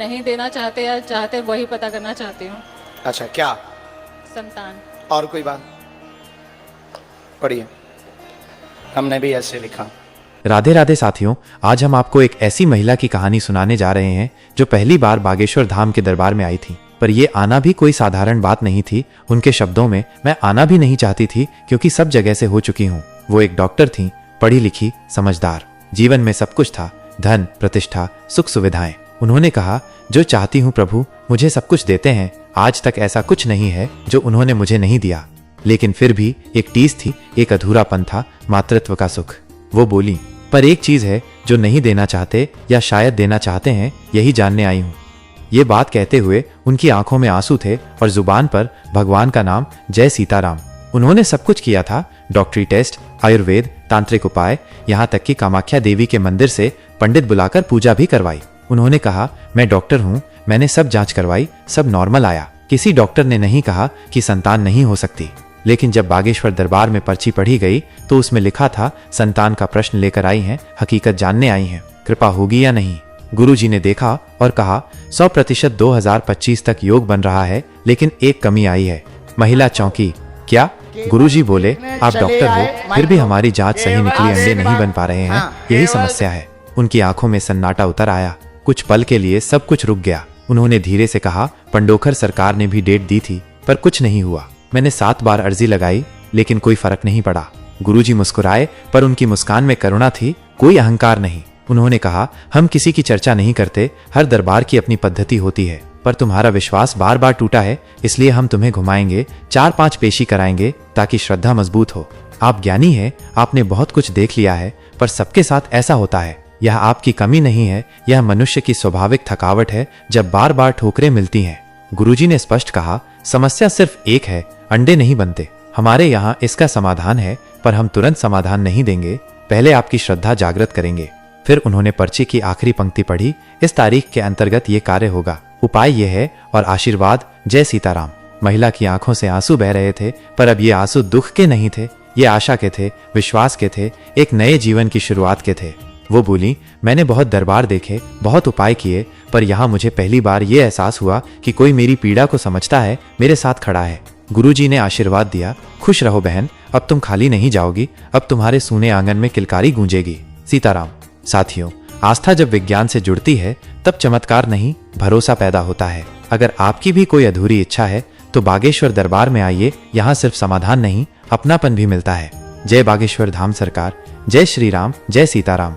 नहीं देना चाहते या चाहते वही पता करना चाहती हूँ। अच्छा, क्या? संतान। और कोई बात? पढ़िए, हमने भी ऐसे लिखा। राधे राधे साथियों, आज हम आपको एक ऐसी महिला की कहानी सुनाने जा रहे हैं जो पहली बार बागेश्वर धाम के दरबार में आई थी। पर ये आना भी कोई साधारण बात नहीं थी। उनके शब्दों में, मैं आना भी नहीं चाहती थी क्योंकि सब जगह से हो चुकी हूँ। वो एक डॉक्टर थी, पढ़ी लिखी, समझदार। जीवन में सब कुछ था, धन, प्रतिष्ठा, सुख सुविधाएं। उन्होंने कहा, जो चाहती हूँ प्रभु मुझे सब कुछ देते हैं। आज तक ऐसा कुछ नहीं है जो उन्होंने मुझे नहीं दिया। लेकिन फिर भी एक टीस थी, एक अधूरापन था, मातृत्व का सुख। वो बोली, पर एक चीज है जो नहीं देना चाहते या शायद देना चाहते हैं, यही जानने आई हूँ। ये बात कहते हुए उनकी आंखों में आंसू थे और जुबान पर भगवान का नाम, जय सीताराम। उन्होंने सब कुछ किया था, डॉक्टरी टेस्ट, आयुर्वेद, तांत्रिक उपाय, यहाँ तक कि कामाख्या देवी के मंदिर से पंडित बुलाकर पूजा भी करवाई। उन्होंने कहा, मैं डॉक्टर हूँ, मैंने सब जांच करवाई, सब नॉर्मल आया। किसी डॉक्टर ने नहीं कहा कि संतान नहीं हो सकती। लेकिन जब बागेश्वर दरबार में पर्ची पढ़ी गई तो उसमें लिखा था, संतान का प्रश्न लेकर आई हैं, हकीकत जानने आई हैं, कृपा होगी या नहीं। गुरुजी ने देखा और कहा, 100% 2025 तक योग बन रहा है, लेकिन एक कमी आई है, महिला चौकी। क्या? गुरुजी बोले, आप डॉक्टर हो, फिर भी हमारी जांच सही निकली, अंडे नहीं बन पा रहे हैं, यही समस्या है। उनकी आंखों में सन्नाटा उतर आया। कुछ पल के लिए सब कुछ रुक गया। उन्होंने धीरे से कहा, पंडोखर सरकार ने भी डेट दी थी, पर कुछ नहीं हुआ। मैंने 7 बार अर्जी लगाई, लेकिन कोई फर्क नहीं पड़ा। गुरुजी मुस्कुराए, पर उनकी मुस्कान में करुणा थी, कोई अहंकार नहीं। उन्होंने कहा, हम किसी की चर्चा नहीं करते, हर दरबार की अपनी पद्धति होती है, पर तुम्हारा विश्वास बार बार टूटा है, इसलिए हम तुम्हें घुमाएंगे, 4-5 पेशी कराएंगे ताकि श्रद्धा मजबूत हो। आप ज्ञानी है, आपने बहुत कुछ देख लिया है, पर सबके साथ ऐसा होता है। यह आपकी कमी नहीं है, यह मनुष्य की स्वाभाविक थकावट है जब बार बार ठोकरें मिलती हैं। गुरुजी ने स्पष्ट कहा, समस्या सिर्फ एक है, अंडे नहीं बनते। हमारे यहाँ इसका समाधान है, पर हम तुरंत समाधान नहीं देंगे, पहले आपकी श्रद्धा जागृत करेंगे। फिर उन्होंने पर्ची की आखिरी पंक्ति पढ़ी, इस तारीख के अंतर्गत ये कार्य होगा, उपाय ये है और आशीर्वाद, जय सीताराम। महिला की आंखों से आंसू बह रहे थे, पर अब ये आंसू दुख के नहीं थे, ये आशा के थे, विश्वास के थे, एक नए जीवन की शुरुआत के थे। वो बोली, मैंने बहुत दरबार देखे, बहुत उपाय किए, पर यहाँ मुझे पहली बार ये एहसास हुआ कि कोई मेरी पीड़ा को समझता है, मेरे साथ खड़ा है। गुरुजी ने आशीर्वाद दिया, खुश रहो बहन, अब तुम खाली नहीं जाओगी, अब तुम्हारे सूने आंगन में किलकारी गूंजेगी। सीताराम। साथियों, आस्था जब विज्ञान से जुड़ती है तब चमत्कार नहीं, भरोसा पैदा होता है। अगर आपकी भी कोई अधूरी इच्छा है तो बागेश्वर दरबार में आइए, यहाँ सिर्फ समाधान नहीं, अपनापन भी मिलता है। जय बागेश्वर धाम सरकार, जय श्री राम, जय सीताराम।